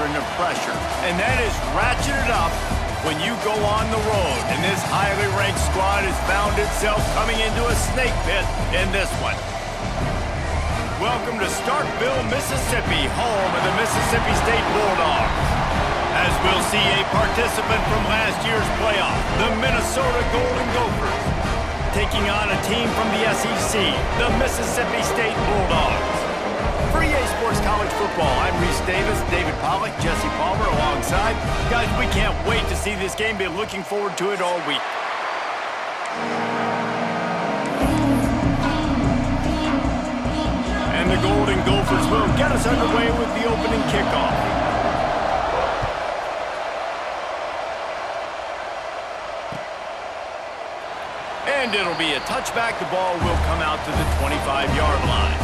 turn of pressure. And that is ratcheted up when you go on the road. And this highly ranked squad has found itself coming into a snake pit in this one. Welcome to Starkville, Mississippi, home of the Mississippi State Bulldogs. As we'll see a participant from last year's playoff, the Minnesota Golden Gophers, taking on a team from the SEC, the Mississippi State Bulldogs. For EA Sports College Football, I'm Reese Davis, David Pollack, Jesse Palmer alongside. Guys, we can't wait to see this game. Been looking forward to it all week. And the Golden Gophers will get us underway with the opening kickoff. And it'll be a touchback. The ball will come out to the 25-yard line.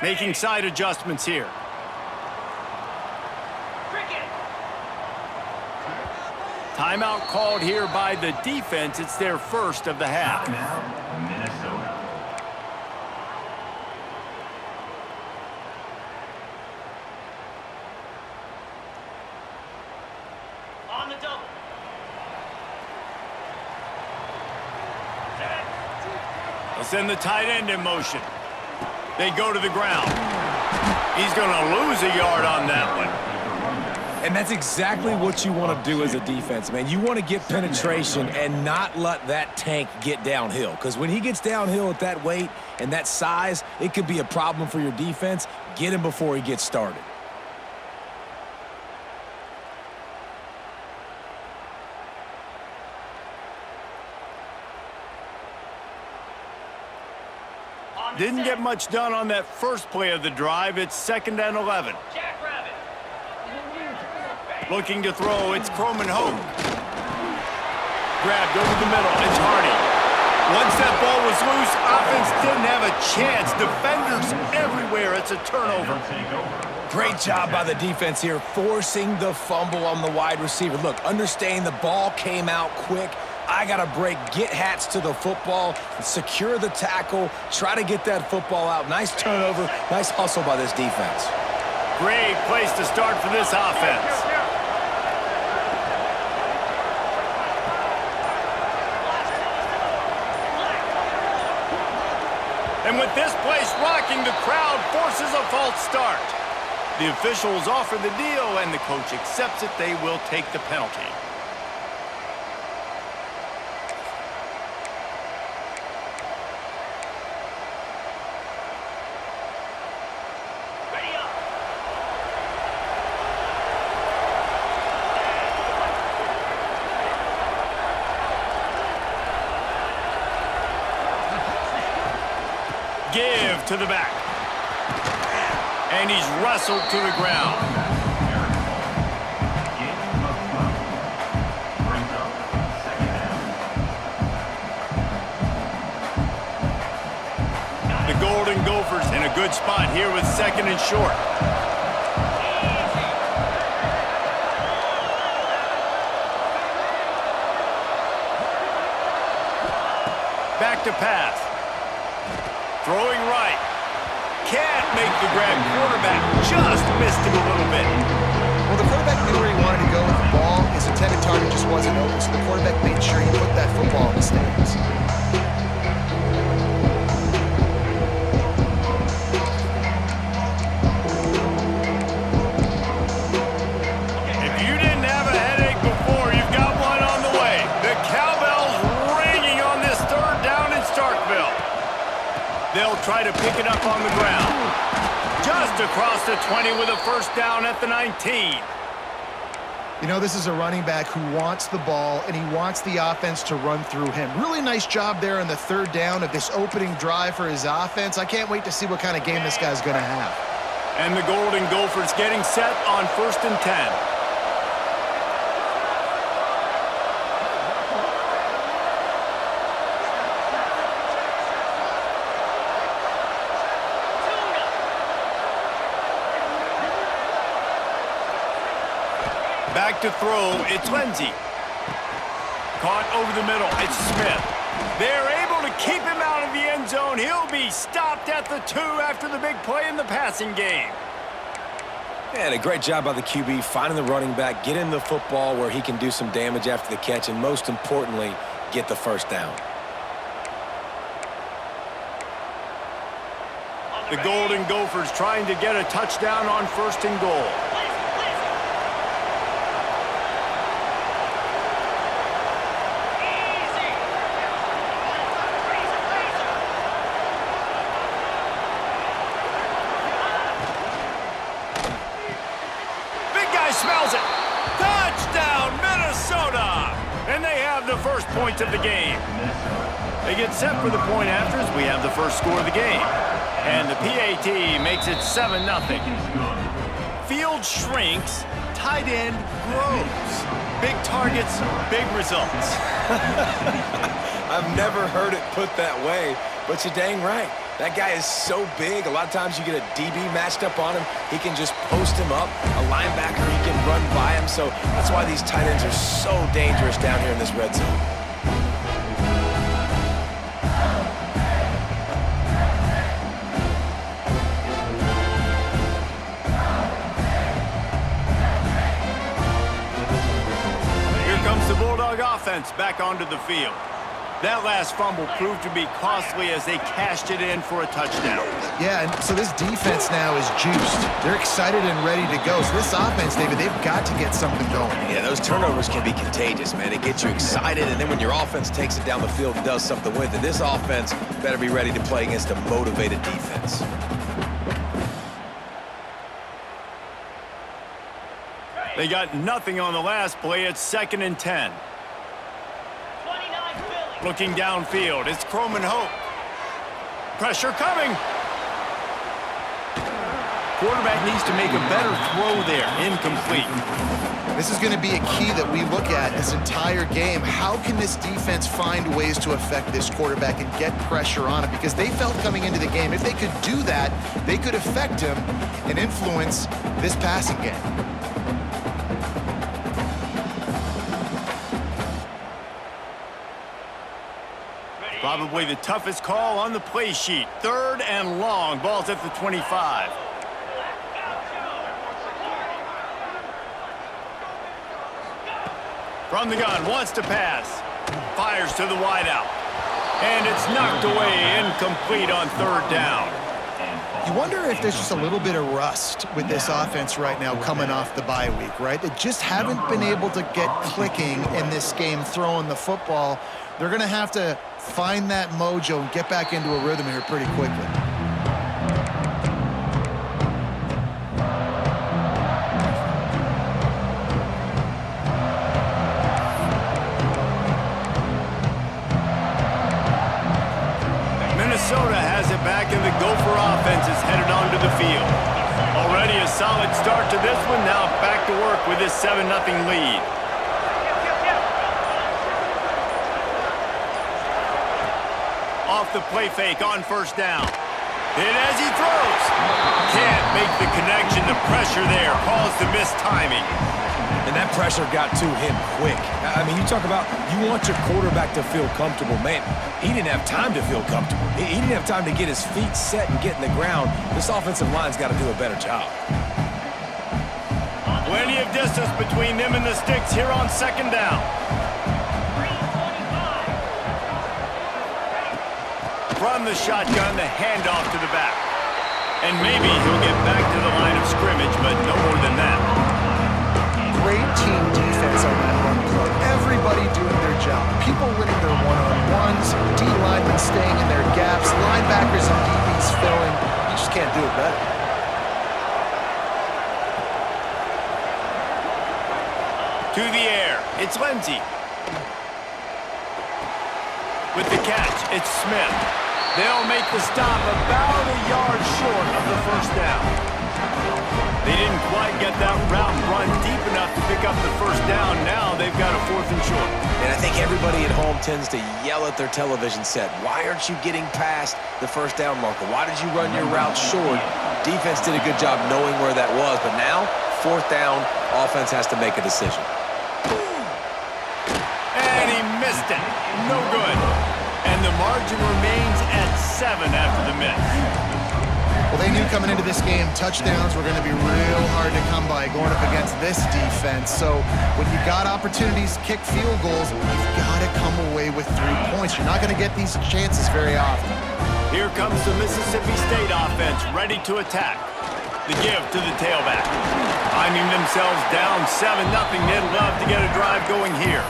Making side adjustments here. Timeout called here by the defense. It's their first of the half. Now, Minnesota. On the double. They'll send the tight end in motion. They go to the ground. He's going to lose a yard on that one. And that's exactly what you want to do as a defense, man. You want to get penetration and not let that tank get downhill. Because when he gets downhill at that weight and that size, it could be a problem for your defense. Get him before he gets started. Didn't get much done on that first play of the drive. It's 2nd and 11. Jackrabbit. Looking to throw, it's Croman Hoke. Grabbed over the middle, it's Hardy. Once that ball was loose, offense didn't have a chance. Defenders everywhere, it's a turnover. Great job by the defense here, forcing the fumble on the wide receiver. Look, understand the ball came out quick. I got to break, get Hats to the football, secure the tackle, try to get that football out. Nice turnover, nice hustle by this defense. Great place to start for this offense. And with this place rocking, the crowd forces a false start. The officials offer the deal, and the coach accepts it. They will take the penalty. Give to the back. And he's wrestled to the ground. The Golden Gophers in a good spot here with 2nd and short. Back to pass. Throwing right. Can't make the grab. Quarterback just missed him a little bit. Well, the quarterback knew where he wanted to go with the ball. His intended target just wasn't open, so the quarterback made sure he put that football in the stands. If you didn't have a headache before, you've got one on the way. The cowbell's ringing on this 3rd down in Starkville. They'll try to pick it up on the ground. Just across the 20 with a 1st down at the 19. You know, this is a running back who wants the ball, and he wants the offense to run through him. Really nice job there on the 3rd down of this opening drive for his offense. I can't wait to see what kind of game this guy's going to have. And the Golden Gophers getting set on 1st and 10. Back to throw, it's Lindsey. Caught over the middle, it's Smith. They're able to keep him out of the end zone. He'll be stopped at the 2 after the big play in the passing game. And a great job by the QB finding the running back, getting the football where he can do some damage after the catch, and most importantly, get the first down. The Golden Gophers trying to get a touchdown on 1st and goal. Smells it. Touchdown, Minnesota! And they have the first points of the game. They get set for the point afters. We have the first score of the game. And the PAT makes it 7-0. Field shrinks, tight end grows. Big targets, big results. I've never heard it put that way, but you're dang right. That guy is so big, a lot of times you get a DB matched up on him. He can just post him up. A linebacker, he can run by him. So that's why these tight ends are so dangerous down here in this red zone. Here comes the Bulldog offense back onto the field. That last fumble proved to be costly as they cashed it in for a touchdown. Yeah, and so this defense now is juiced. They're excited and ready to go. So this offense, David, they've got to get something going. Yeah, those turnovers can be contagious, man. It gets you excited, and then when your offense takes it down the field and does something with it, this offense better be ready to play against a motivated defense. They got nothing on the last play. It's 2nd and 10. Looking downfield, it's Croman Hope. Pressure coming. Quarterback needs to make a better throw there. Incomplete. This is going to be a key that we look at this entire game. How can this defense find ways to affect this quarterback and get pressure on him? Because they felt coming into the game, if they could do that, they could affect him and influence this passing game. Probably the toughest call on the play sheet. 3rd and long. Ball's at the 25. From the gun, wants to pass. Fires to the wideout. And it's knocked away, incomplete on 3rd down. You wonder if there's just a little bit of rust with this offense right now coming off the bye week, right? They just haven't been able to get clicking in this game throwing the football. They're going to have to find that mojo and get back into a rhythm here pretty quickly. Minnesota has it back, and the Gopher offense is headed onto the field. Already a solid start to this one. Now back to work with this 7-0 lead. Off the play fake on 1st down. And as he throws, can't make the connection. The pressure there caused the missed timing. And that pressure got to him quick. I mean, you talk about you want your quarterback to feel comfortable. Man, he didn't have time to feel comfortable. He didn't have time to get his feet set and get in the ground. This offensive line's got to do a better job. Plenty of distance between them and the sticks here on 2nd down. From the shotgun, the handoff to the back. And maybe he'll get back to the line of scrimmage, but no more than that. Great team defense on that run play. Everybody doing their job. People winning their one-on-ones, D-linemen staying in their gaps, linebackers and DBs filling. You just can't do it better. To the air, it's Lindsey. With the catch, it's Smith. They'll make the stop about a yard short of the 1st down. They didn't quite get that route run deep enough to pick up the 1st down. Now they've got a 4th and short. And I think everybody at home tends to yell at their television set. Why aren't you getting past the 1st down marker? Why did you run your route short? Defense did a good job knowing where that was, but now 4th down, offense has to make a decision. And he missed it. No good. And the margin remains at 7 after the miss. Well, they knew coming into this game, touchdowns were going to be real hard to come by going up against this defense. So when you got opportunities to kick field goals, you've got to come away with 3 points. You're not going to get these chances very often. Here comes the Mississippi State offense, ready to attack. The give to the tailback. Finding themselves down 7-0, they'd love to get a drive going here.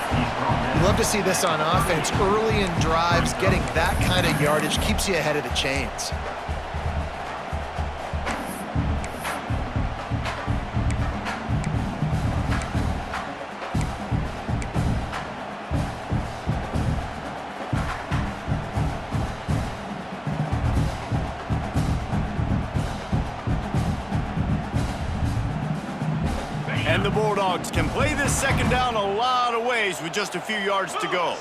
You love to see this on offense. Early in drives, getting that kind of yardage keeps you ahead of the chains. And the Bulldogs can play this second down a lot of ways with just a few yards to go.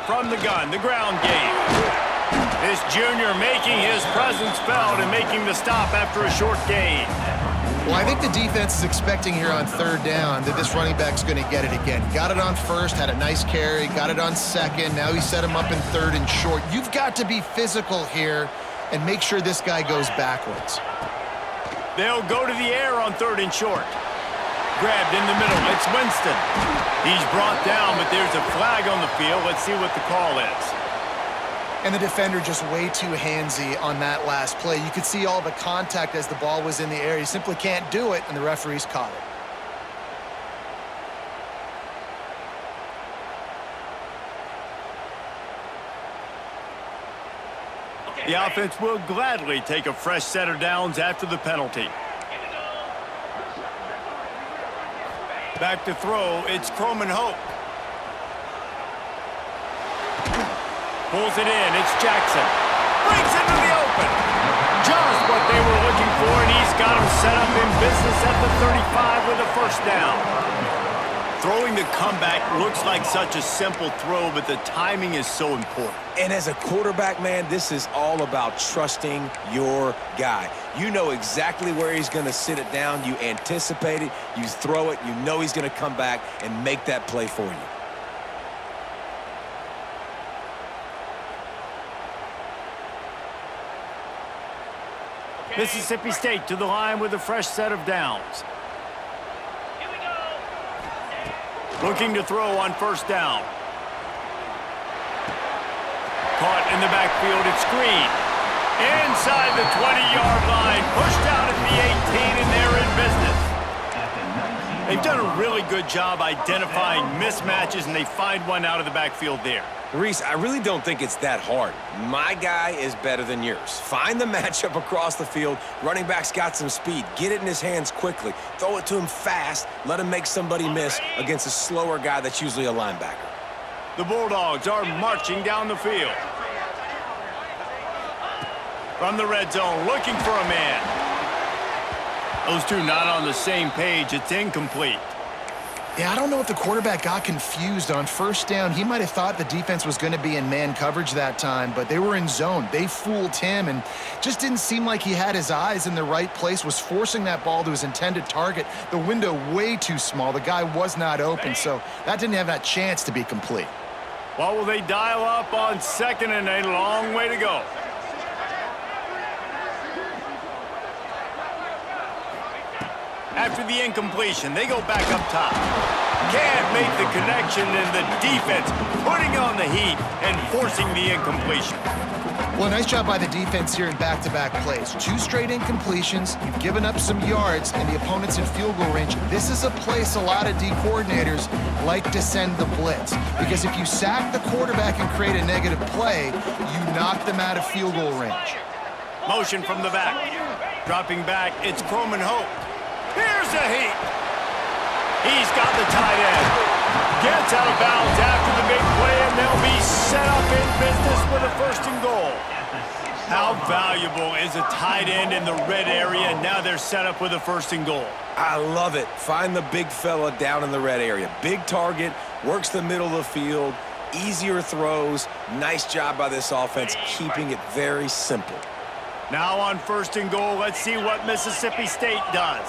From the gun, the ground game. This junior making his presence felt and making the stop after a short gain. Well, I think the defense is expecting here on 3rd down that this running back's going to get it again. Got it on 1st, had a nice carry, got it on 2nd. Now he set him up in 3rd and short. You've got to be physical here and make sure this guy goes backwards. They'll go to the air on 3rd and short. Grabbed in the middle. It's Winston. He's brought down, but there's a flag on the field. Let's see what the call is. And the defender just way too handsy on that last play. You could see all the contact as the ball was in the air. He simply can't do it, and the referee's caught it. The offense will gladly take a fresh set of downs after the penalty. Back to throw, it's Croman Hope. Pulls it in, it's Jackson. Breaks into the open. Just what they were looking for, and he's got him set up in business at the 35 with a 1st down. Throwing the comeback looks like such a simple throw, but the timing is so important. And as a quarterback, man, this is all about trusting your guy. You know exactly where he's going to sit it down. You anticipate it. You throw it. You know he's going to come back and make that play for you. Mississippi State to the line with a fresh set of downs. Looking to throw on 1st down. Caught in the backfield, it's Green. Inside the 20-yard line, pushed out at the 18, and they're in business. They've done a really good job identifying mismatches, and they find one out of the backfield there. Reese, I really don't think it's that hard. My guy is better than yours. Find the matchup across the field. Running back's got some speed. Get it in his hands quickly. Throw it to him fast. Let him make somebody miss against a slower guy that's usually a linebacker. The Bulldogs are marching down the field. From the red zone, looking for a man. Those two not on the same page. It's incomplete. Yeah, I don't know if the quarterback got confused on 1st down. He might have thought the defense was going to be in man coverage that time, but they were in zone. They fooled him and just didn't seem like he had his eyes in the right place, was forcing that ball to his intended target. The window way too small. The guy was not open, so that didn't have that chance to be complete. Well, will they dial up on 2nd and a long way to go? After the incompletion, they go back up top. Can't make the connection, and the defense putting on the heat and forcing the incompletion. Well, nice job by the defense here in back-to-back plays. 2 straight incompletions. You've given up some yards, and the opponent's in field goal range. This is a place a lot of D coordinators like to send the blitz, because if you sack the quarterback and create a negative play, you knock them out of field goal range. Motion from the back. Dropping back, it's Croman Hope. Here's a heat. He's got the tight end. Gets out of bounds after the big play, and they'll be set up in business with a 1st and goal. How valuable is a tight end in the red area? Now they're set up with a 1st and goal. I love it. Find the big fella down in the red area. Big target, works the middle of the field, easier throws. Nice job by this offense keeping it very simple. Now on 1st and goal, let's see what Mississippi State does.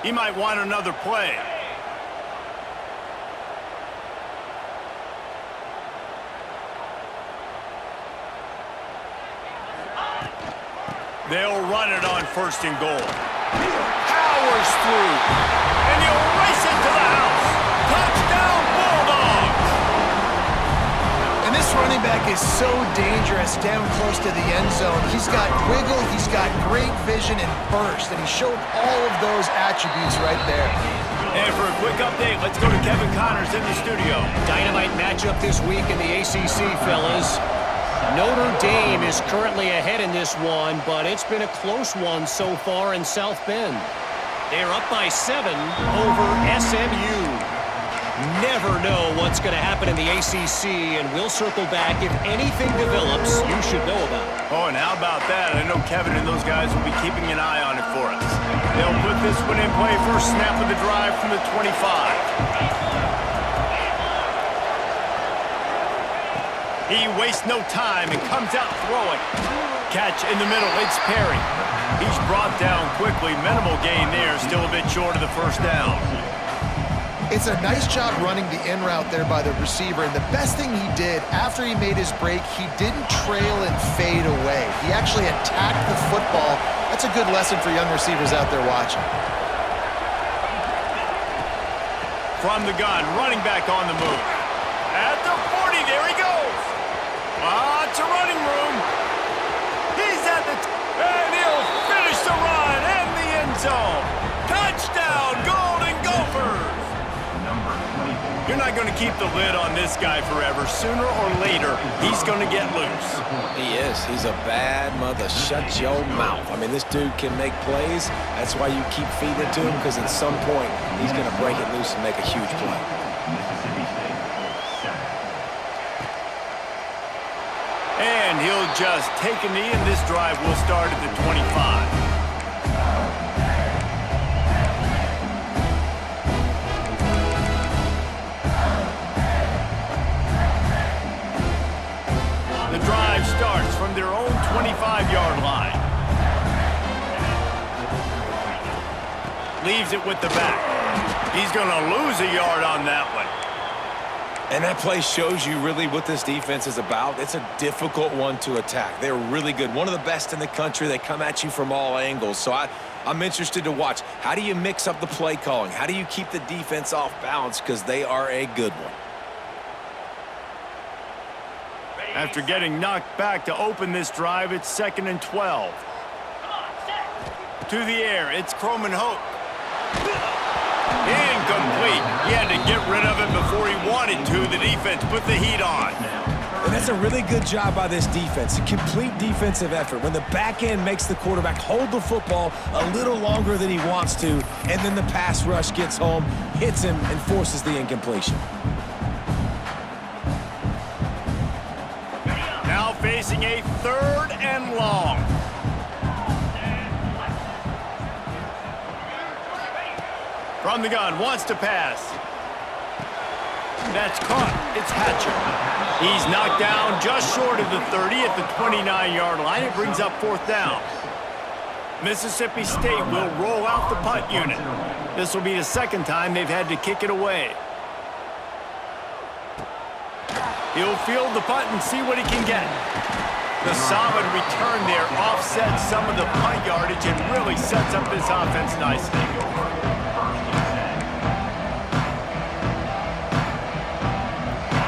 He might want another play. They'll run it on 1st and goal. Powers through. And he'll race it to the house. Touchdown, Bulldogs! And this running back is so dangerous down close to the end zone. He's got wiggle, he's got great vision and burst, and he showed all of those attributes right there. And for a quick update, let's go to Kevin Connors in the studio. Dynamite matchup this week in the ACC, fellas. Notre Dame is currently ahead in this one, but it's been a close one so far in South Bend. They're up by 7 over SMU. Never know what's going to happen in the ACC, and we'll circle back if anything develops you should know about. Oh, and how about that? I know Kevin and those guys will be keeping an eye on it for us. They'll put this one in play. First snap of the drive from the 25. He wastes no time and comes out throwing. Catch in the middle, it's Perry. He's brought down quickly. Minimal gain there, still a bit short of the first down. It's a nice job running the in route there by the receiver, and the best thing he did after he made his break, he didn't trail and fade away. He actually attacked the football. That's a good lesson for young receivers out there watching. From the gun, running back on the move. At the 40, there he goes. Lots of running room. He's at the and he'll finish the run in the end zone. Touchdown, Golden Gophers. You're not going to keep the lid on this guy forever. Sooner or later, he's going to get loose. He is. He's a bad mother. Shut your mouth. I mean, this dude can make plays. That's why you keep feeding it to him, because at some point, he's going to break it loose and make a huge play. And he'll just take a knee, and this drive will start at the 25. The drive starts from their own 25-yard line. Leaves it with the back. He's going to lose a yard on that one. And that play shows you really what this defense is about. It's a difficult one to attack. They're really good. One of the best in the country. They come at you from all angles. So I'm interested to watch. How do you mix up the play calling? How do you keep the defense off balance? Because they are a good one. After getting knocked back to open this drive, it's 2nd and 12. To the air, it's Croman Hope. Incomplete. He had to get rid of it before he wanted to. The defense put the heat on. And that's a really good job by this defense. A complete defensive effort. When the back end makes the quarterback hold the football a little longer than he wants to, and then the pass rush gets home, hits him, and forces the incompletion. Now facing a 3rd and long. From the gun, wants to pass. That's caught. It's Hatcher. He's knocked down just short of the 30 at the 29-yard line. It brings up 4th down. Mississippi State will roll out the punt unit. This will be the 2nd time they've had to kick it away. He'll field the punt and see what he can get. The solid return there offsets some of the punt yardage and really sets up this offense nicely.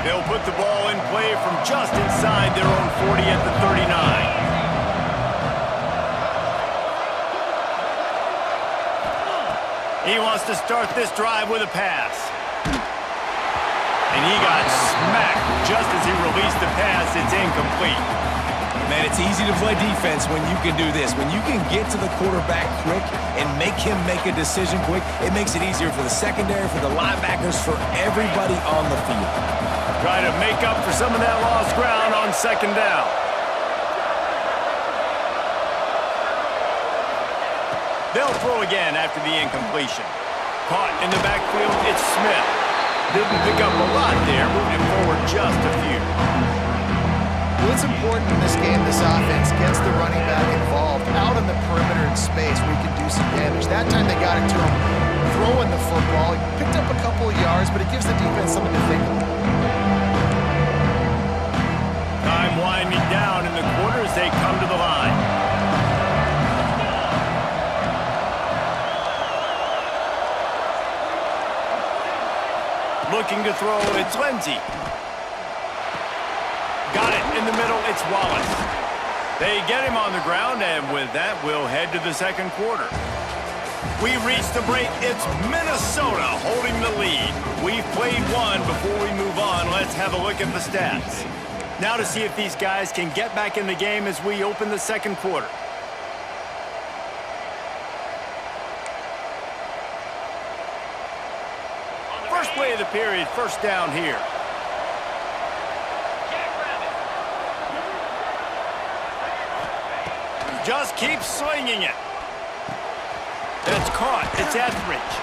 They'll put the ball in play from just inside their own 40 at the 39. He wants to start this drive with a pass. And he got smacked just as he released the pass. It's incomplete. Man, it's easy to play defense when you can do this. When you can get to the quarterback quick and make him make a decision quick, it makes it easier for the secondary, for the linebackers, for everybody on the field. Try to make up for some of that lost ground on 2nd down. They'll throw again after the incompletion. Caught in the backfield, it's Smith. Didn't pick up a lot there, moving forward just a few. Well, it's important in this game this offense gets the running back involved. got it to him throwing the football. He picked up a couple of yards, but it gives the defense something to think about. Time winding down in the quarter as they come to the line. Looking to throw, it's Lindsey. Got it in the middle, it's Wallace. They get him on the ground, and with that, we'll head to the second quarter. We've reached the break. It's Minnesota holding the lead. We've played one. Before we move on, let's have a look at the stats. Now to see if these guys can get back in the game as we open the second quarter. First play of the period, first down here. Just keep slinging it. That's caught. It's Etheridge.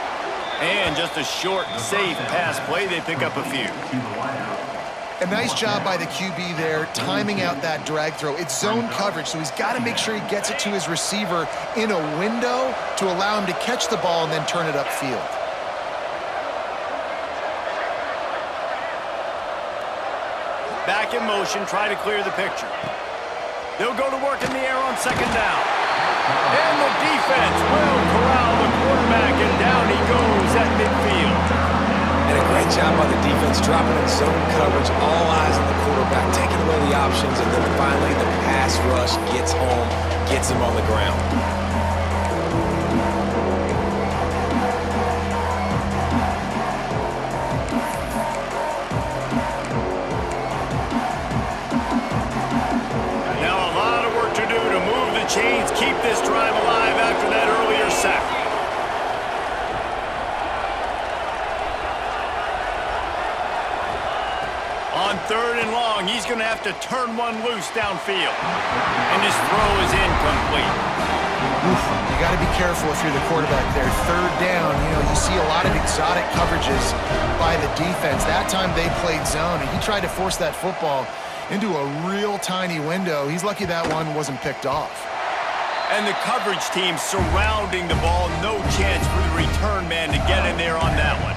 And just a short, safe pass play. They pick up a few. A nice job by the QB there, timing out that drag throw. It's zone coverage, so he's got to make sure he gets it to his receiver in a window to allow him to catch the ball and then turn it upfield. Back in motion, try to clear the picture. They'll go to work in the air on second down. And the defense will corral the quarterback, and down he goes at midfield. And a great job by the defense, dropping in zone coverage, all eyes on the quarterback, taking away the options, and then finally the pass rush gets home, gets him on the ground. Chains keep this drive alive after that earlier sack. On third and long, he's going to have to turn one loose downfield. And his throw is incomplete. Oof, you got to be careful if you're the quarterback there. Third down, you see a lot of exotic coverages by the defense. That time they played zone, and he tried to force that football into a real tiny window. He's lucky that one wasn't picked off. And the coverage team surrounding the ball. No chance for the return man to get in there on that one.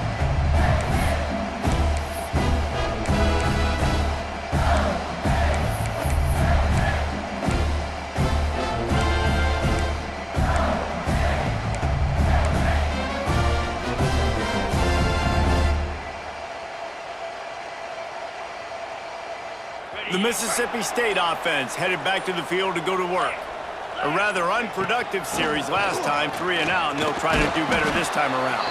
The Mississippi State offense headed back to the field to go to work. A rather unproductive series last time, 3 and out, and they'll try to do better this time around.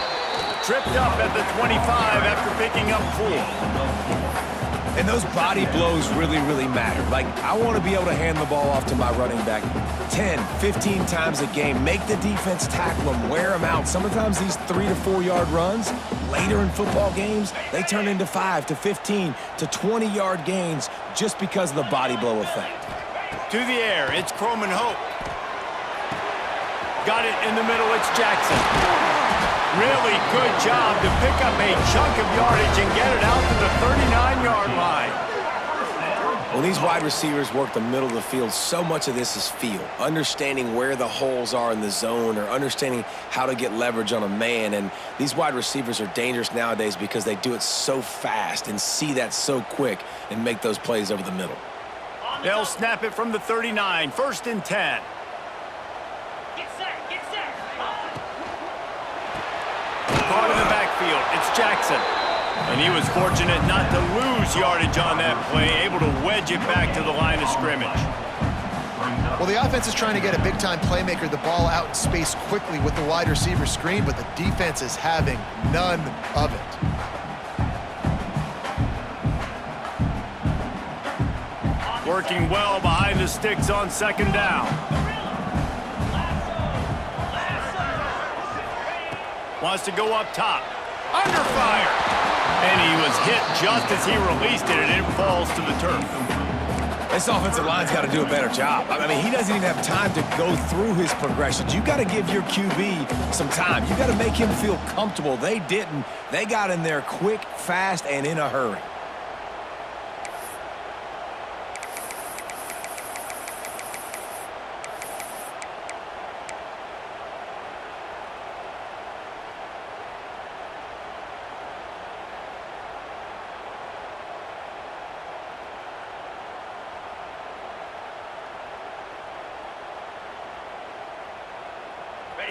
Tripped up at the 25 after picking up 4. And those body blows really, really matter. Like, I want to be able to hand the ball off to my running back 10, 15 times a game. Make the defense tackle them, wear them out. Sometimes these 3 to 4 yard runs, later in football games, they turn into 5 to 15 to 20 yard gains just because of the body blow effect. To the air, it's Croman Hope. Got it in the middle, it's Jackson. Really good job to pick up a chunk of yardage and get it out to the 39-yard line. When these wide receivers work the middle of the field, so much of this is feel. Understanding where the holes are in the zone or understanding how to get leverage on a man. And these wide receivers are dangerous nowadays because they do it so fast and see that so quick and make those plays over the middle. They'll snap it from the 39, 1st and 10. Caught in the backfield, it's Jackson. And he was fortunate not to lose yardage on that play, able to wedge it back to the line of scrimmage. Well, the offense is trying to get a big-time playmaker the ball out in space quickly with the wide receiver screen, but the defense is having none of it. Working well behind the sticks on second down. Wants to go up top. Under fire. And he was hit just as he released it, and it falls to the turf. This offensive line's got to do a better job. I mean, he doesn't even have time to go through his progressions. You got to give your QB some time. You got to make him feel comfortable. They didn't. They got in there quick, fast, and in a hurry.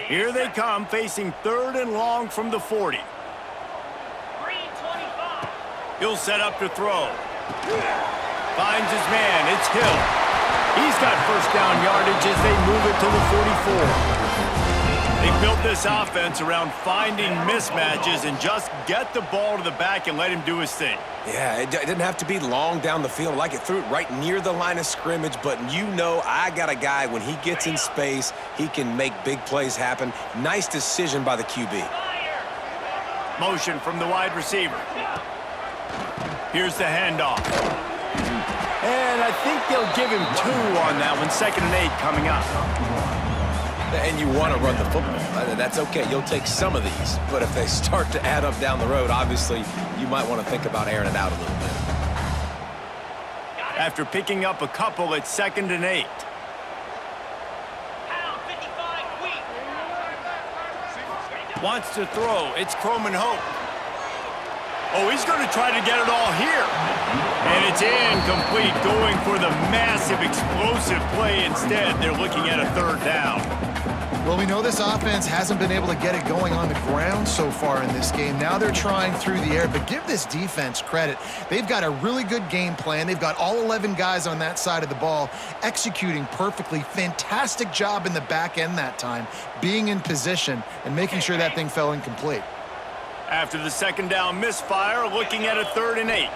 Here they come, facing 3rd and long from the 40. Green 25. He'll set up to throw. Finds his man. It's Hill. He's got first down yardage as they move it to the 44. They built this offense around finding mismatches and just get the ball to the back and let him do his thing. Yeah, it didn't have to be long down the field. Like it threw it right near the line of scrimmage, but you know I got a guy, when he gets in space, he can make big plays happen. Nice decision by the QB. Motion from the wide receiver. Here's the handoff. And I think they'll give him 2 on that one. 2nd and 8 coming up. And you want to run the football. That's okay. You'll take some of these. But if they start to add up down the road, obviously, you might want to think about airing it out a little bit. After picking up a couple, it's 2nd and 8. Pound 55 weak. Wants to throw. It's Croman Hope. Oh, he's going to try to get it all here. And it's incomplete, going for the massive, explosive play instead. They're looking at a 3rd down. Well, we know this offense hasn't been able to get it going on the ground so far in this game. Now they're trying through the air, but give this defense credit. They've got a really good game plan. They've got all 11 guys on that side of the ball executing perfectly. Fantastic job in the back end that time, being in position and making sure that thing fell incomplete. After the 2nd down misfire, looking at a 3rd and 8.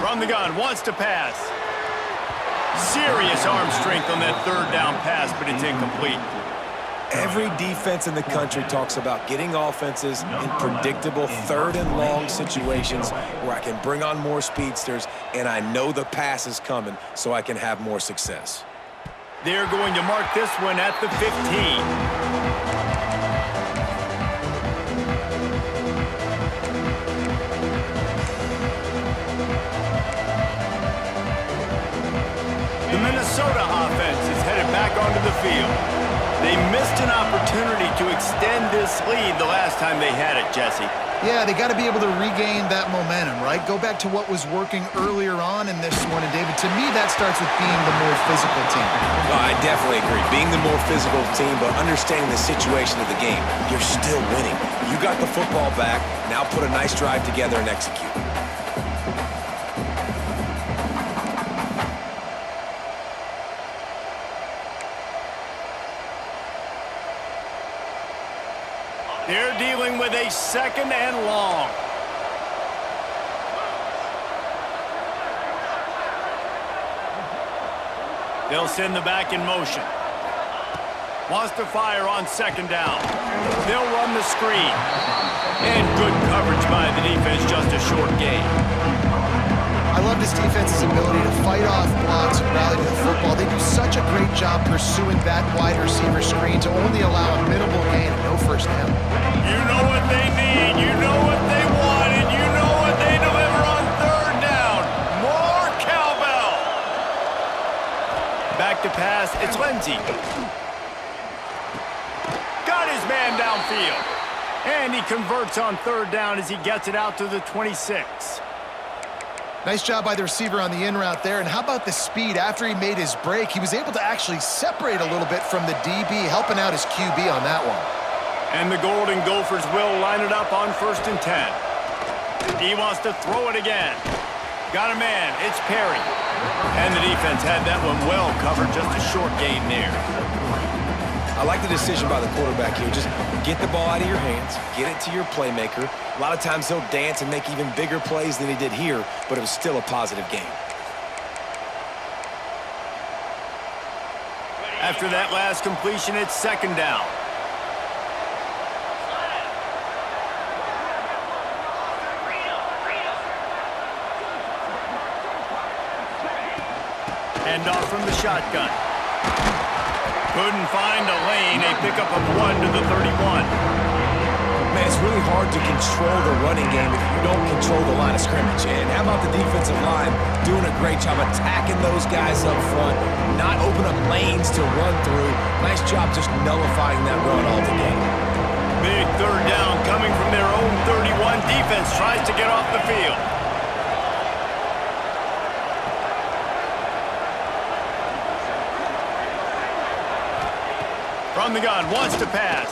From the gun, wants to pass. Serious arm strength on that 3rd down pass, but it's incomplete. Every defense in the country talks about getting offenses in predictable 3rd and long situations where I can bring on more speedsters and I know the pass is coming so I can have more success. They're going to mark this one at the 15. The Minnesota offense is headed back onto the field. They missed an opportunity to extend this lead the last time they had it, Jesse. Yeah, they got to be able to regain that momentum, right? Go back to what was working earlier on in this one. And, David, to me, that starts with being the more physical team. No, I definitely agree. Being the more physical team, but understanding the situation of the game. You're still winning. You got the football back. Now put a nice drive together and execute. They're dealing with a 2nd and long. They'll send the back in motion. Wants to fire on 2nd down. They'll run the screen. And good coverage by the defense, just a short gain. I love this defense's ability to fight off blocks and rally to the football. They do such a great job pursuing that wide receiver screen to only allow a minimal gain and no first down. You know what they need, you know what they want, and you know what they deliver on 3rd down. More cowbell. Back to pass, it's Lindsey. Got his man downfield. And he converts on 3rd down as he gets it out to the 26. Nice job by the receiver on the in route there. And how about the speed after he made his break? He was able to actually separate a little bit from the DB, helping out his QB on that one. And the Golden Gophers will line it up on 1st and 10. He wants to throw it again. Got a man, it's Perry. And the defense had that one well covered, just a short gain there. I like the decision by the quarterback here. Just get the ball out of your hands, get it to your playmaker. A lot of times he'll dance and make even bigger plays than he did here, but it was still a positive game. After that last completion, it's 2nd down. Hand off from the shotgun. Couldn't find a lane. A pickup of 1 to the 31. Man, it's really hard to control the running game if you don't control the line of scrimmage. And how about the defensive line doing a great job attacking those guys up front, not open up lanes to run through. Nice job just nullifying that run altogether. Big 3rd down coming from their own 31. Defense tries to get off the field. From the gun, wants to pass.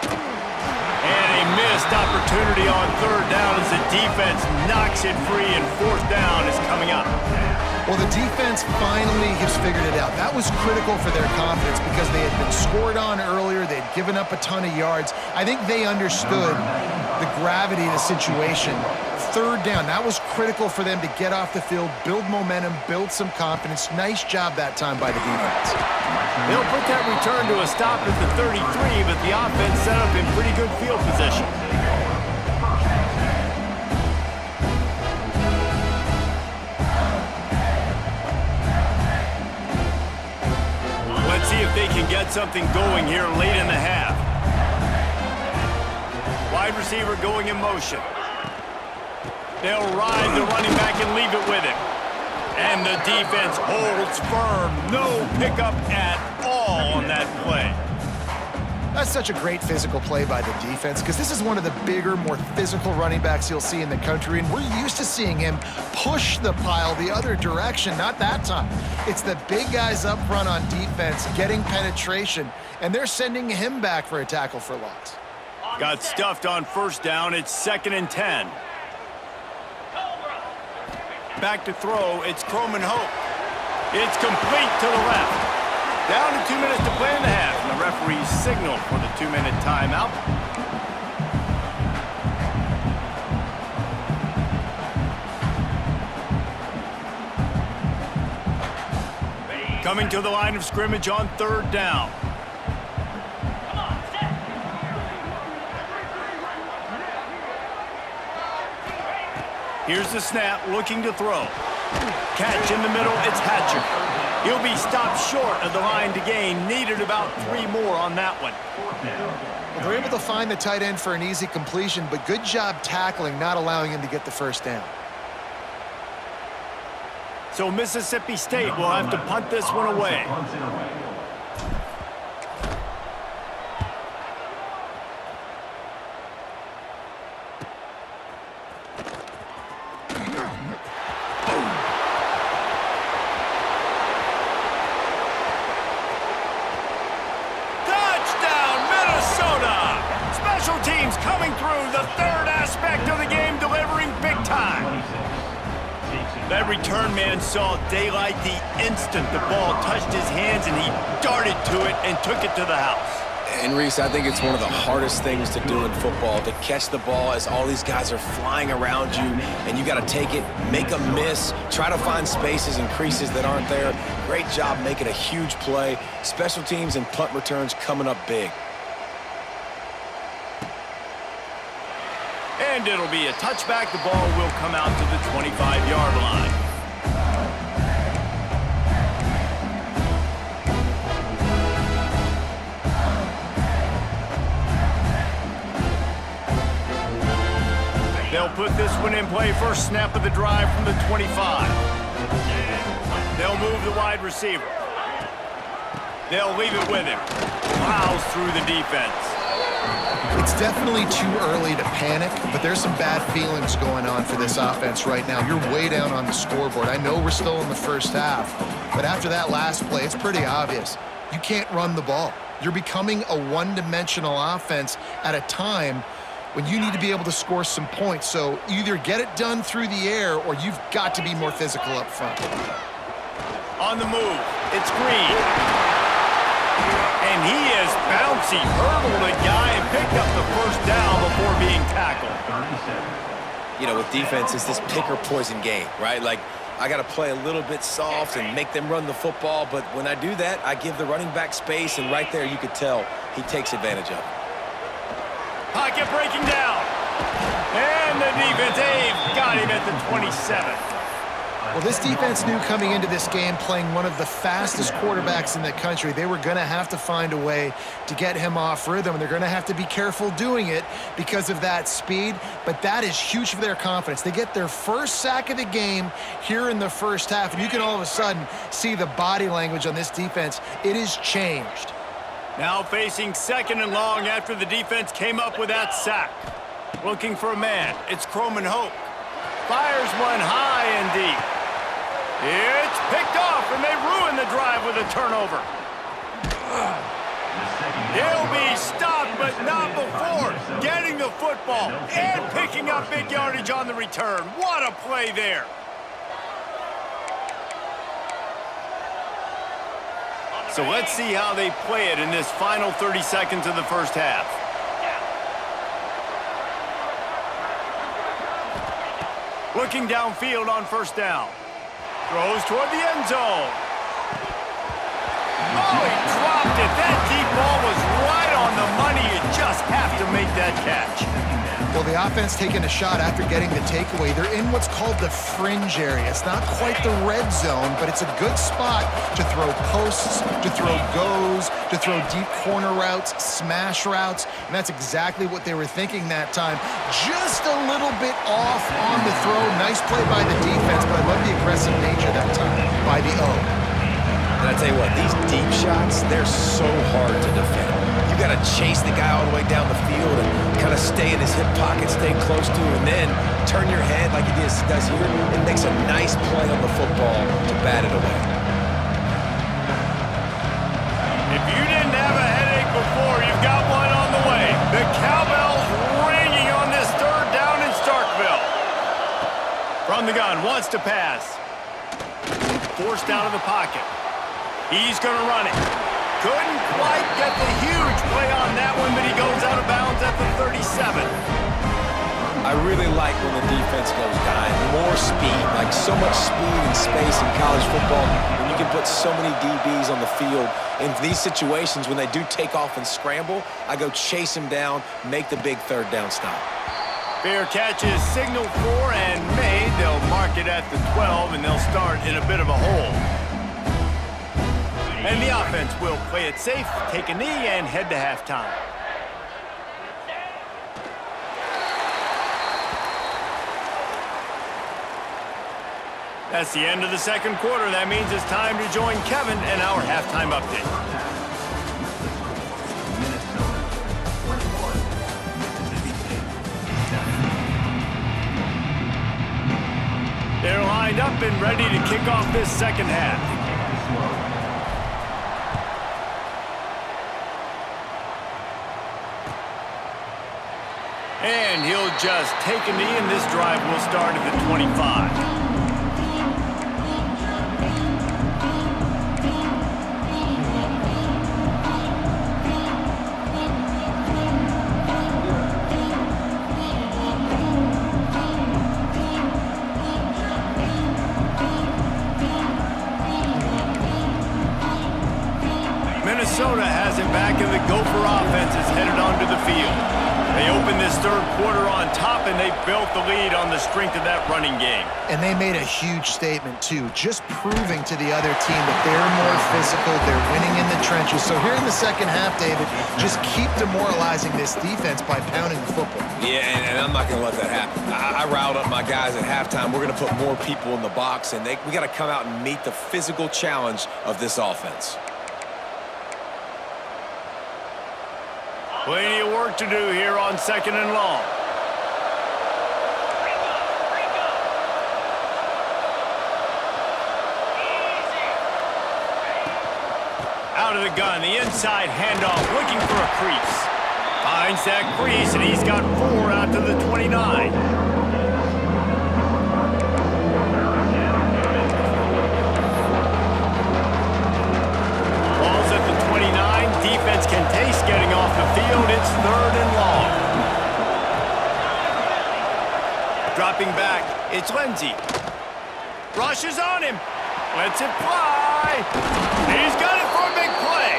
And a missed opportunity on third down as the defense knocks it free, and fourth down is coming up. Well, the defense finally has figured it out. That was critical for their confidence because they had been scored on earlier. They'd given up a ton of yards. I think they understood the gravity of the situation. Third down, that was critical for them to get off the field, build momentum, build some confidence. Nice job that time by the defense. They'll put that return to a stop at the 33, but the offense set up in pretty good field position. Let's see if they can get something going here late in the half. Wide receiver going in motion. They'll ride the running back and leave it with him. And the defense holds firm. No pickup at all on that play. That's such a great physical play by the defense because this is one of the bigger, more physical running backs you'll see in the country, and we're used to seeing him push the pile the other direction. Not that time. It's the big guys up front on defense getting penetration, and they're sending him back for a tackle for loss. Got stuffed on first down. It's 2nd and 10. Back to throw. It's Croman Hope. It's complete to the left. Down to 2 minutes to play in the half, and the referees signal for the 2-minute timeout. Coming to the line of scrimmage on third down. Come on, set. Here's the snap, looking to throw. Catch in the middle, it's Hatcher. He'll be stopped short of the line to gain. Needed about 3 more on that one. Well, they're able to find the tight end for an easy completion, but good job tackling, not allowing him to get the first down. So Mississippi State will have to punt this one away. Touchdown, Minnesota! Special teams coming through, the third aspect of the game, delivering big time. That return man saw daylight the instant the ball touched his hands, and he darted to it and took it to the house. And Reese, I think it's one of the hardest things to do in football, to catch the ball as all these guys are flying around you, and you got to take it, make a miss, try to find spaces and creases that aren't there. Great job making a huge play. Special teams and punt returns coming up big. And it'll be a touchback. The ball will come out to the 25-yard line. They'll put this one in play. First snap of the drive from the 25. They'll move the wide receiver. They'll leave it with him. Plows through the defense. It's definitely too early to panic, but there's some bad feelings going on for this offense right now. You're way down on the scoreboard. I know we're still in the first half, but after that last play, it's pretty obvious. You can't run the ball. You're becoming a one-dimensional offense at a time when you need to be able to score some points. So either get it done through the air or you've got to be more physical up front. On the move, it's Green. And he is bouncy, hurdled a guy and picked up the first down before being tackled. You know, with defense, it's this pick or poison game, right? Like, I got to play a little bit soft and make them run the football, but when I do that, I give the running back space, and right there you could tell he takes advantage of it. Pocket breaking down. And the defense, they've got him at the 27. Well, this defense knew coming into this game, playing one of the fastest quarterbacks in the country, they were going to have to find a way to get him off rhythm. They're going to have to be careful doing it because of that speed, but that is huge for their confidence. They get their first sack of the game here in the first half, and you can all of a sudden see the body language on this defense. It has changed. Now facing 2nd and long after the defense came up with that sack. Looking for a man. It's Croman Hope. Fires one high and deep. It's picked off, and they ruin the drive with a turnover. He'll be stopped, but not before getting the football and picking up big yardage on the return. What a play there. So let's see how they play it in this final 30 seconds of the first half. Looking downfield on first down. Throws toward the end zone. Oh, he dropped it. That deep ball was right on the money. You just have to make that catch. Well, the offense taking a shot after getting the takeaway. They're in what's called the fringe area. It's not quite the red zone, but it's a good spot to throw posts, to throw goes, to throw deep corner routes, smash routes, and that's exactly what they were thinking that time. Just a little bit off on the throw. Nice play by the defense, but I love the aggressive nature that time by the O. And I tell you what, these deep shots, they're so hard to defend. You got to chase the guy all the way down the field and kind of stay in his hip pocket, stay close to him, and then turn your head like he does here. It makes a nice play on the football to bat it away. If you didn't have a headache before, you've got one on the way. The cowbell's ringing on this third down in Starkville. From the gun, wants to pass. Forced out of the pocket. He's going to run it. Couldn't quite get the huge play on that one, but he goes out of bounds at the 37. I really like when the defense goes dime. More speed, like so much speed and space in college football. And you can put so many DBs on the field. In these situations, when they do take off and scramble, I go chase him down, make the big third down stop. Fair catch is signaled for and made. They'll mark it at the 12, and they'll start in a bit of a hole. And the offense will play it safe, take a knee, and head to halftime. That's the end of the second quarter. That means it's time to join Kevin and our halftime update. They're lined up and ready to kick off this second half. And he'll just take a knee, and this drive will start at the 25. Minnesota has it back, and the Gopher offense is headed onto the field. They opened this third quarter on top, and they built the lead on the strength of that running game. And they made a huge statement, too, just proving to the other team that they're more physical, they're winning in the trenches. So here in the second half, David, just keep demoralizing this defense by pounding the football. Yeah, and I'm not going to let that happen. I riled up my guys at halftime. We're going to put more people in the box, and we got to come out and meet the physical challenge of this offense. Plenty of work to do here on second and long. Out of the gun, the inside handoff, looking for a crease. Finds that crease, and he's got 4 out to the 29. Ball's at the 29. Defense can taste getting off the field. It's third and long. Dropping back, it's Lindsey. Rushes on him. Lets it fly. He's got it for a big play.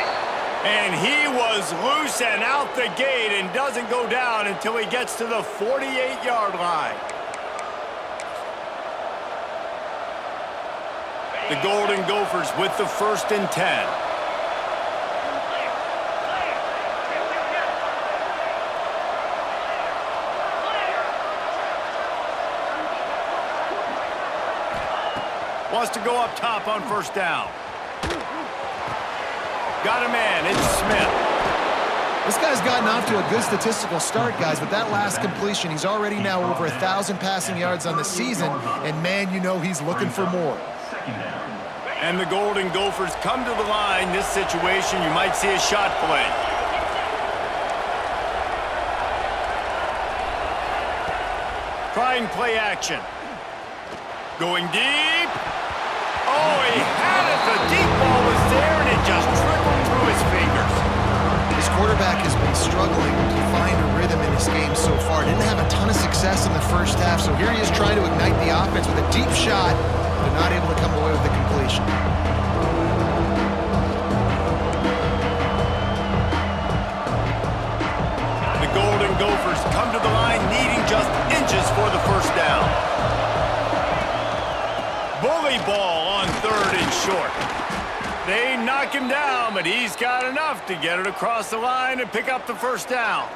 And he was loose and out the gate and doesn't go down until he gets to the 48-yard line. The Golden Gophers with the 1st and 10. Wants to go up top on first down. Got a man, it's Smith. This guy's gotten off to a good statistical start, guys, but that last completion, he's already now over 1,000 passing yards on the season, and man, you know he's looking for more. And the Golden Gophers come to the line. This situation, you might see a shot play. trying play action. Going deep. Oh, he had it. The deep ball was there, and it just trickled through his fingers. His quarterback has been struggling to find a rhythm in this game so far. Didn't have a ton of success in the first half, so here he is trying to ignite the offense with a deep shot, but not able to come away with the completion. The Golden Gophers come to the line needing just inches for the first down. Bully ball on 3rd and short. They knock him down, but he's got enough to get it across the line and pick up the first down.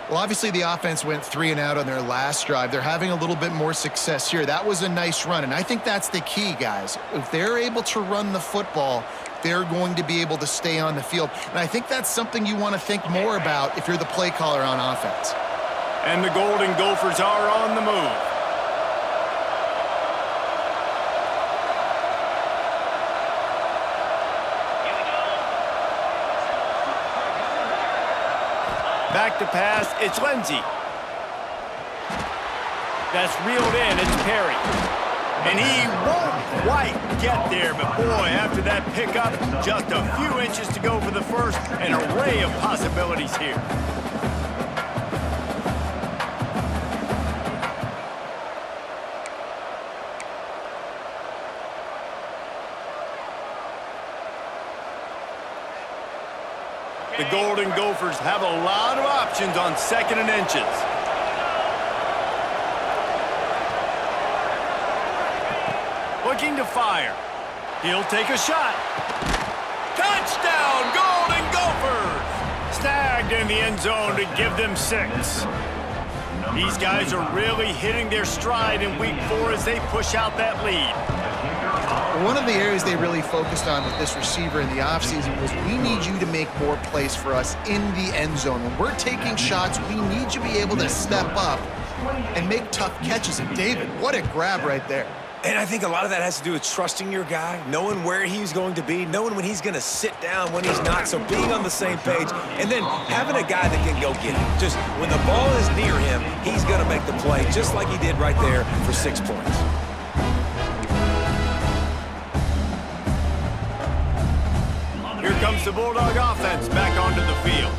Well, obviously the offense went 3 and out on their last drive. They're having a little bit more success here. That was a nice run, and I think that's the key, guys. If they're able to run the football, they're going to be able to stay on the field. And I think that's something you want to think more about if you're the play caller on offense. And the Golden Gophers are on the move. Back to pass, it's Lindsey. That's reeled in, it's Perry. And he won't quite get there, but boy, after that pickup, just a few inches to go for the first, an array of possibilities here. The Golden Gophers have a lot of options on 2nd and inches. Looking to fire. He'll take a shot. Touchdown, Golden Gophers! Snagged in the end zone to give them 6. These guys are really hitting their stride in week 4 as they push out that lead. One of the areas they really focused on with this receiver in the offseason was we need you to make more plays for us in the end zone. When we're taking shots, we need you to be able to step up and make tough catches. And David, what a grab right there. And I think a lot of that has to do with trusting your guy, knowing where he's going to be, knowing when he's going to sit down, when he's not, so being on the same page, and then having a guy that can go get it. Just when the ball is near him, he's going to make the play, just like he did right there for 6 points. Here comes the Bulldog offense back onto the field.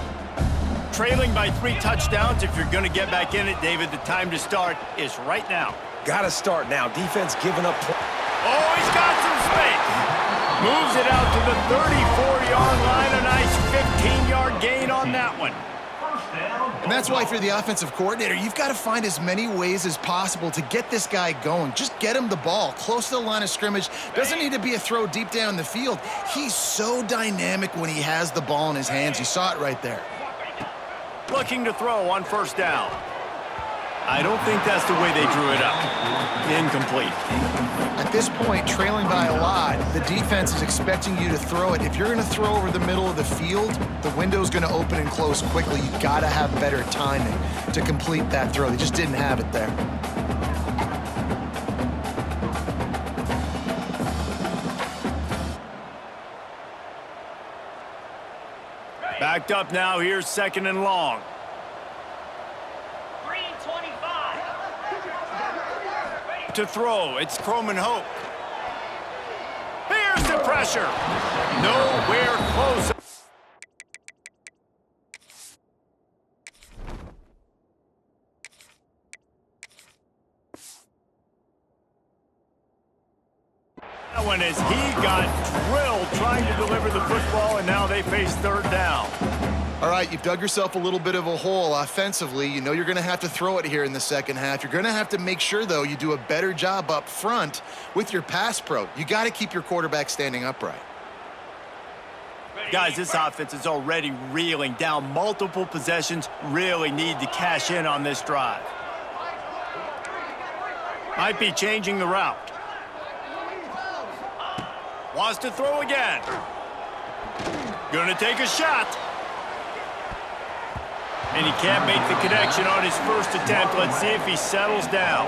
Trailing by 3 touchdowns, if you're going to get back in it, David, the time to start is right now. Got to start now. Defense giving up. Oh, he's got some space. Moves it out to the 34-yard line. A nice 15-yard gain on that one. And that's why if you're the offensive coordinator, you've got to find as many ways as possible to get this guy going. Just get him the ball close to the line of scrimmage. Doesn't need to be a throw deep down the field. He's so dynamic when he has the ball in his hands. You saw it right there. Looking to throw on 1st down. I don't think that's the way they drew it up. Incomplete. At this point, trailing by a lot, the defense is expecting you to throw it. If you're going to throw over the middle of the field, the window's going to open and close quickly. You've got to have better timing to complete that throw. They just didn't have it there. Backed up now. Here's 2nd and long. To throw, it's Croman Hope. Here's the pressure. Nowhere close. That one is he got drilled trying to deliver the football, and now they face 3rd down. All right, you've dug yourself a little bit of a hole offensively. You know you're going to have to throw it here in the second half. You're going to have to make sure, though, you do a better job up front with your pass pro. You got to keep your quarterback standing upright. Guys, this offense is already reeling down multiple possessions. Really need to cash in on this drive. Might be changing the route. Wants to throw again. Gonna take a shot. And he can't make the connection on his first attempt. Let's see if he settles down.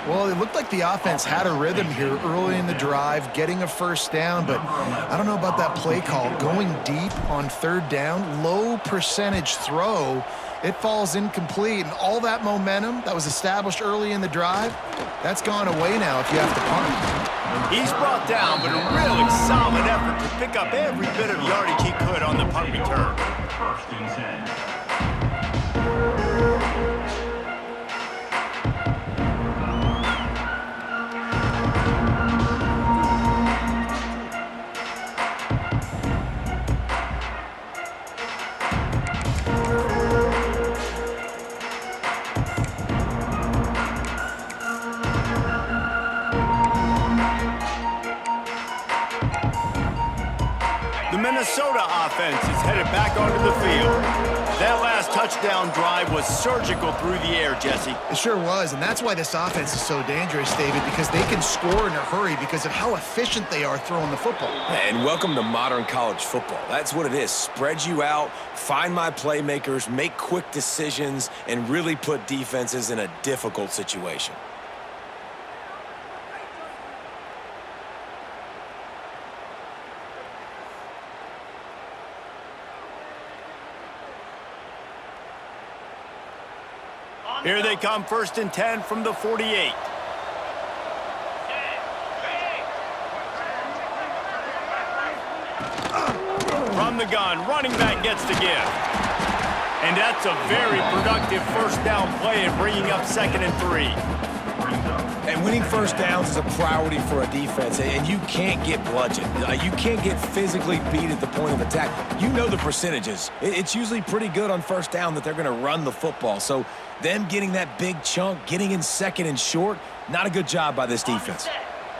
Well, it looked like the offense had a rhythm here early in the drive, getting a first down, but I don't know about that play call. Going deep on 3rd down, low percentage throw, It falls incomplete, and all that momentum that was established early in the drive, that's gone away now if you have to punt. He's brought down, but a really solid effort to pick up every bit of yardage he could on the punt return. First and 10. The Minnesota offense is headed back onto the field. That last touchdown drive was surgical through the air, Jesse. It sure was, and that's why this offense is so dangerous, David, because they can score in a hurry because of how efficient they are throwing the football. And welcome to modern college football. That's what it is. Spread you out, find my playmakers, make quick decisions, and really put defenses in a difficult situation. Here they come, 1st and 10 from the 48. From the gun, running back gets to give. And that's a very productive first down play in bringing up 2nd and 3. And winning first downs is a priority for a defense, and you can't get bludgeoned. You can't get physically beat at the point of attack. You know the percentages. It's usually pretty good on first down that they're going to run the football. So them getting that big chunk, getting in 2nd and short, not a good job by this defense.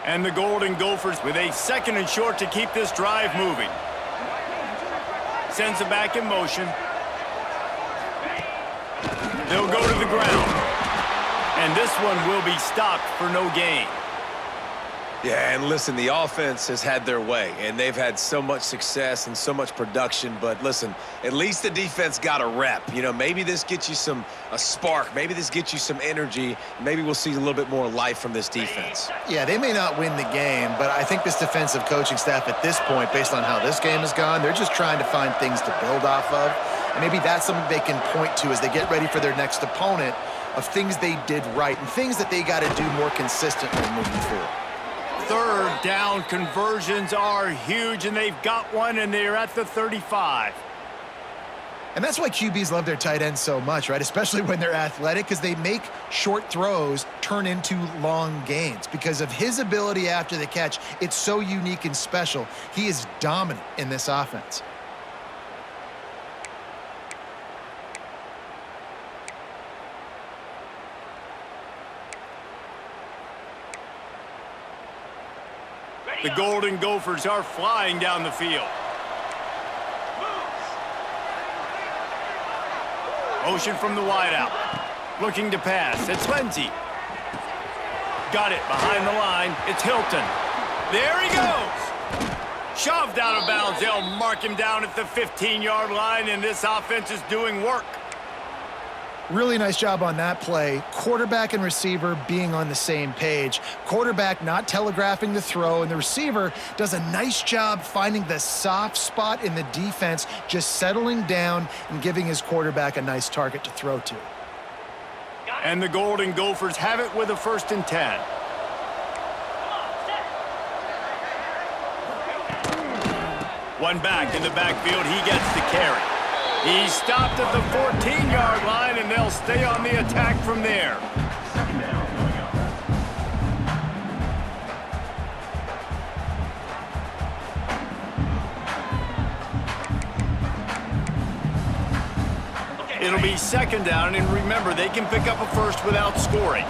And the Golden Gophers with a 2nd and short to keep this drive moving. Sends it back in motion. They'll go to the ground. And this one will be stopped for no gain. Yeah, and listen, the offense has had their way, and they've had so much success and so much production. But listen, at least the defense got a rep. You know, maybe this gets you a spark. Maybe this gets you some energy. Maybe we'll see a little bit more life from this defense. Yeah, they may not win the game, but I think this defensive coaching staff at this point, based on how this game has gone, they're just trying to find things to build off of. And maybe that's something they can point to as they get ready for their next opponent, of things they did right and things that they got to do more consistently moving forward. 3rd down conversions are huge, and they've got one, and they're at the 35. And that's why QBs love their tight ends so much, right? Especially when they're athletic, because they make short throws turn into long gains. Because of his ability after the catch, it's so unique and special. He is dominant in this offense. The Golden Gophers are flying down the field. Motion from the wideout. Looking to pass. It's Lindsey. Got it behind the line. It's Hilton. There he goes. Shoved out of bounds. They'll mark him down at the 15-yard line, and this offense is doing work. Really nice job on that play. Quarterback and receiver being on the same page. Quarterback not telegraphing the throw, and the receiver does a nice job finding the soft spot in the defense, just settling down and giving his quarterback a nice target to throw to. And the Golden Gophers have it with a 1st and 10. One back in the backfield. He gets the carry. He's stopped at the 14-yard line, and they'll stay on the attack from there. It'll be 2nd down, and remember, they can pick up a first without scoring.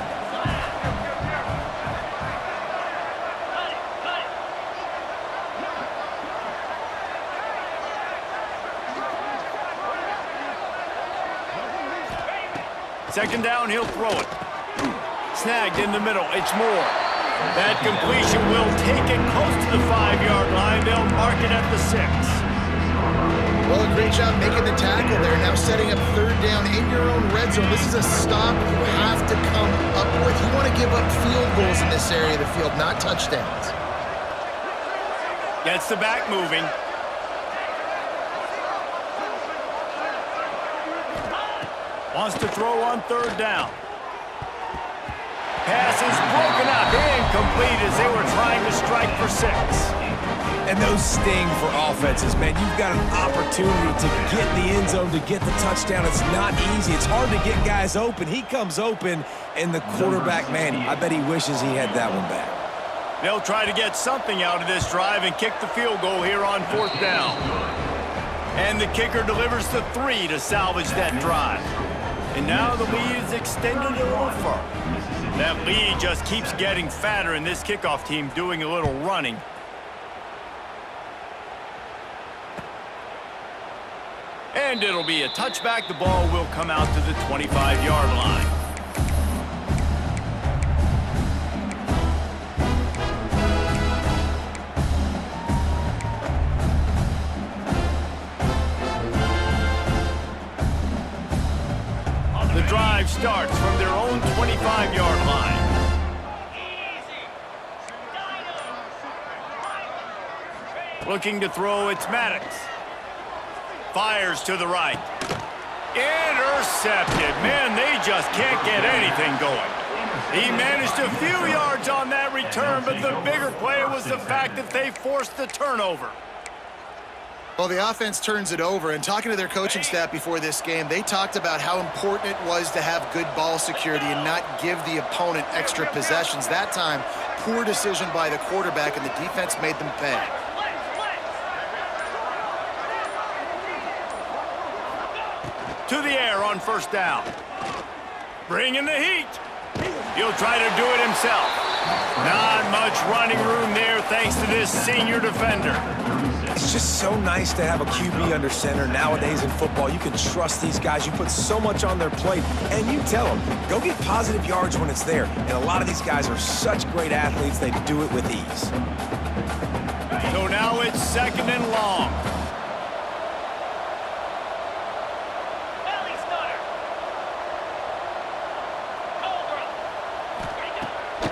Second down, he'll throw it. Snagged in the middle. It's Moore. That completion will take it close to the 5-yard line. They'll mark it at the 6. Well, a great job making the tackle there. Now setting up 3rd down in your own red zone. This is a stop you have to come up with. You want to give up field goals in this area of the field, not touchdowns. Gets the back moving. Wants to throw on third down. Pass is broken up, incomplete as they were trying to strike for 6. And those sting for offenses, man. You've got an opportunity to get in the end zone, to get the touchdown. It's not easy. It's hard to get guys open. He comes open, and the quarterback, man, I bet he wishes he had that one back. They'll try to get something out of this drive and kick the field goal here on 4th down. And the kicker delivers the 3 to salvage that drive. And now the lead is extended a little further. That lead just keeps getting fatter, and this kickoff team doing a little running. And it'll be a touchback. The ball will come out to the 25-yard line. The drive starts from their own 25-yard line. Looking to throw, it's Maddox. Fires to the right. Intercepted. Man, they just can't get anything going. He managed a few yards on that return, but the bigger play was the fact that they forced the turnover. Well, the offense turns it over, and talking to their coaching staff before this game, they talked about how important it was to have good ball security and not give the opponent extra possessions. That time, poor decision by the quarterback, and the defense made them pay. To the air on 1st down. Bringing the heat. He'll try to do it himself. Not much running room there thanks to this senior defender. It's just so nice to have a QB under center nowadays in football. You can trust these guys. You put so much on their plate, and you tell them, go get positive yards when it's there. And a lot of these guys are such great athletes, they do it with ease. So now it's 2nd and long.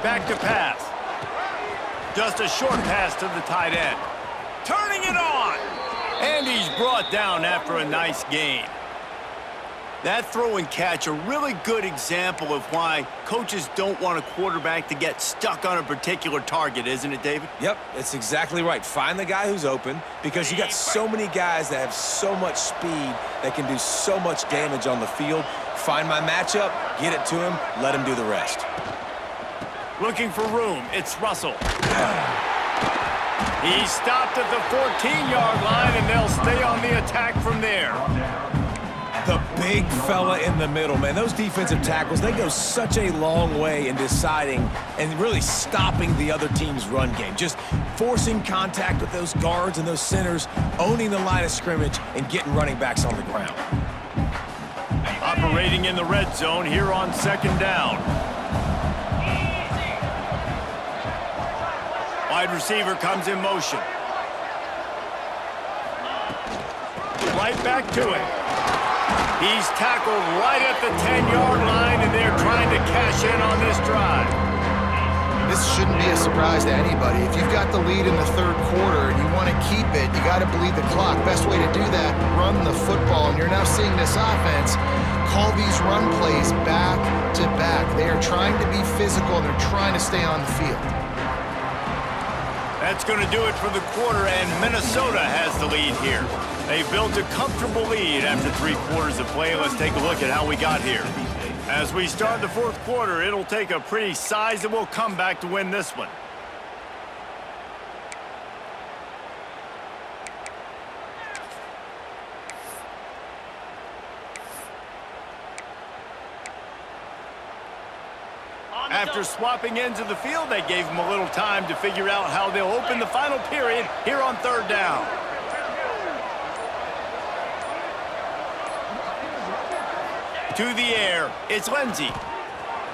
Back to pass. Just a short pass to the tight end. Turning it on. And he's brought down after a nice gain. That throw and catch, a really good example of why coaches don't want a quarterback to get stuck on a particular target, isn't it, David? Yep, it's exactly right. Find the guy who's open, because you got so many guys that have so much speed that can do so much damage on the field. Find my matchup, get it to him, let him do the rest. Looking for room, it's Russell. He stopped at the 14-yard line, and they'll stay on the attack from there. The big fella in the middle, man. Those defensive tackles, they go such a long way in deciding and really stopping the other team's run game. Just forcing contact with those guards and those centers, owning the line of scrimmage, and getting running backs on the ground. Operating in the red zone here on 2nd down. Wide receiver comes in motion. Right back to it. He's tackled right at the 10-yard line, and they're trying to cash in on this drive. This shouldn't be a surprise to anybody. If you've got the lead in the 3rd quarter and you want to keep it, you got to bleed the clock. Best way to do that, run the football. And you're now seeing this offense call these run plays back to back. They are trying to be physical, and they're trying to stay on the field. That's going to do it for the quarter, and Minnesota has the lead here. They've built a comfortable lead after 3 quarters of play. Let's take a look at how we got here. As we start the 4th quarter, it'll take a pretty sizable comeback to win this one. After swapping ends of the field, they gave them a little time to figure out how they'll open the final period here on 3rd down. To the air, it's Lindsey.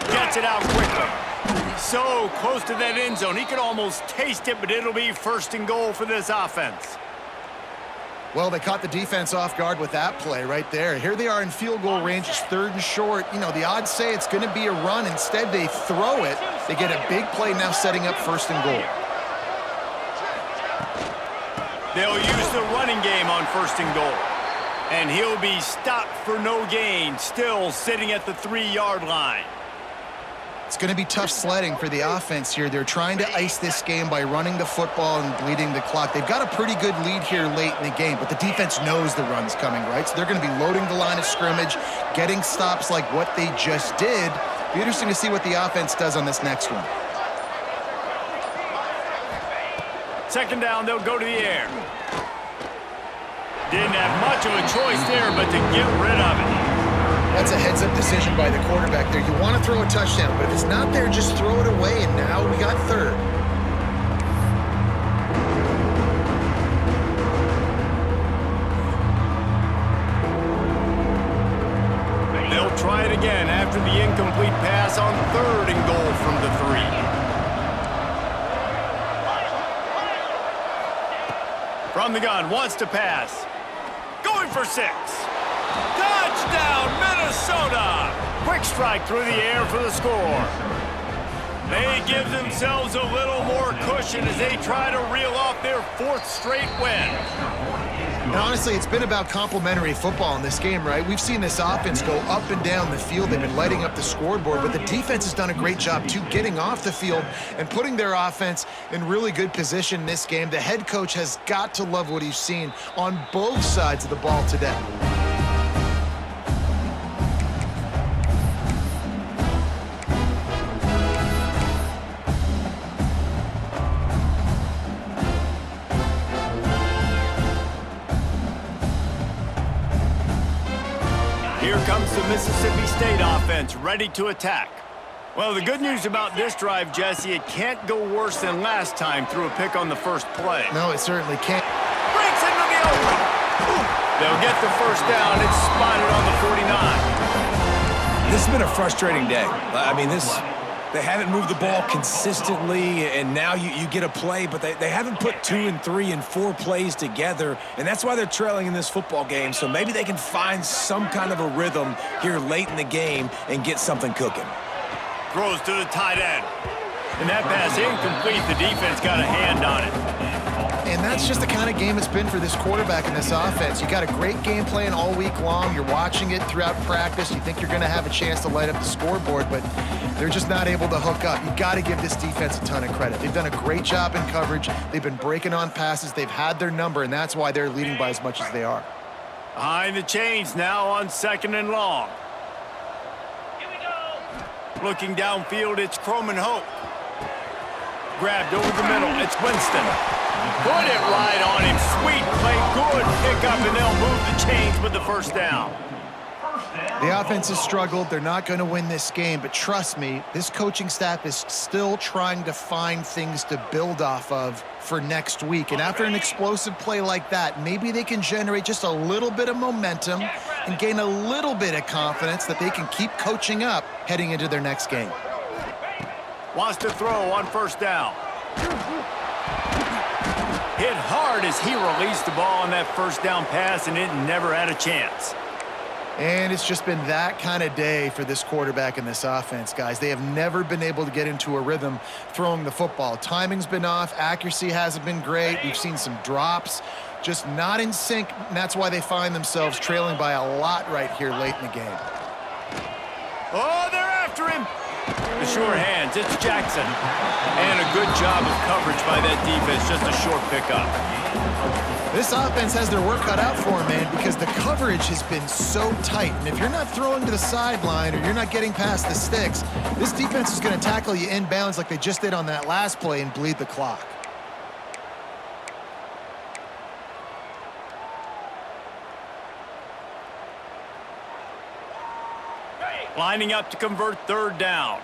Gets it out quickly. So close to that end zone, he could almost taste it, but it'll be 1st and goal for this offense. Well, they caught the defense off guard with that play right there. Here they are in field goal range. It's 3rd and short. You know, the odds say it's going to be a run. Instead, they throw it. They get a big play now setting up 1st and goal. They'll use the running game on 1st and goal. And he'll be stopped for no gain, still sitting at the 3-yard line. It's going to be tough sledding for the offense here. They're trying to ice this game by running the football and bleeding the clock. They've got a pretty good lead here late in the game, but the defense knows the run's coming, right? So they're going to be loading the line of scrimmage, getting stops like what they just did. Be interesting to see what the offense does on this next one. Second down, they'll go to the air. Didn't have much of a choice there, but to get rid of it. That's a heads-up decision by the quarterback there. You want to throw a touchdown, but if it's not there, just throw it away, and now we got third. They'll try it again after the incomplete pass on 3rd and goal from the 3. From the gun, wants to pass. Going for 6. Touchdown, Minnesota! Quick strike through the air for the score. They give themselves a little more cushion as they try to reel off their 4th straight win. And honestly, it's been about complementary football in this game, right? We've seen this offense go up and down the field. They've been lighting up the scoreboard, but the defense has done a great job, too, getting off the field and putting their offense in really good position in this game. The head coach has got to love what he's seen on both sides of the ball today. Here comes the Mississippi State offense, ready to attack. Well, the good news about this drive, Jesse, it can't go worse than last time through a pick on the first play. No, it certainly can't. Breaks into the open. They'll get the first down. It's spotted on the 49. This has been a frustrating day. I mean, they haven't moved the ball consistently, and now you get a play, but they haven't put 2 and 3 and 4 plays together, and that's why they're trailing in this football game. So maybe they can find some kind of a rhythm here late in the game and get something cooking. Throws to the tight end. And that pass incomplete. The defense got a hand on it. And that's just the kind of game it's been for this quarterback and this offense. You got a great game plan all week long. You're watching it throughout practice. You think you're going to have a chance to light up the scoreboard, but they're just not able to hook up. You got to give this defense a ton of credit. They've done a great job in coverage. They've been breaking on passes. They've had their number, and that's why they're leading by as much as they are. Behind the chains now on 2nd and long. Here we go. Looking downfield, it's Croman Hope. Grabbed over the middle. It's Winston. Put it right on him. Sweet play. Good pickup, and they'll move the chains with the first down. The offense has struggled. They're not going to win this game, but trust me, this coaching staff is still trying to find things to build off of for next week. And after an explosive play like that, maybe they can generate just a little bit of momentum and gain a little bit of confidence that they can keep coaching up heading into their next game. Wants to throw on first down. Hit hard as he released the ball on that first down pass, and it never had a chance. And it's just been that kind of day for this quarterback and this offense, guys. They have never been able to get into a rhythm throwing the football. Timing's been off. Accuracy hasn't been great. We've seen some drops, just not in sync. And that's why they find themselves trailing by a lot right here late in the game. Oh, they're after him. The sure hands, it's Jackson. And a good job of coverage by that defense, just a short pickup. This offense has their work cut out for them, man, because the coverage has been so tight. And if you're not throwing to the sideline or you're not getting past the sticks, this defense is going to tackle you inbounds like they just did on that last play and bleed the clock. Lining up to convert 3rd down.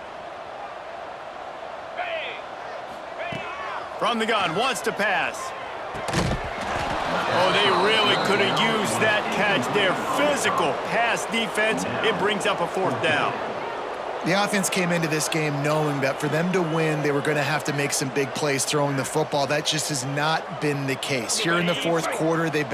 From the gun, wants to pass. Oh, they really could have used that catch there. Physical pass defense. It brings up a 4th down. The offense came into this game knowing that for them to win, they were going to have to make some big plays throwing the football. That just has not been the case. Here in the 4th quarter, they've been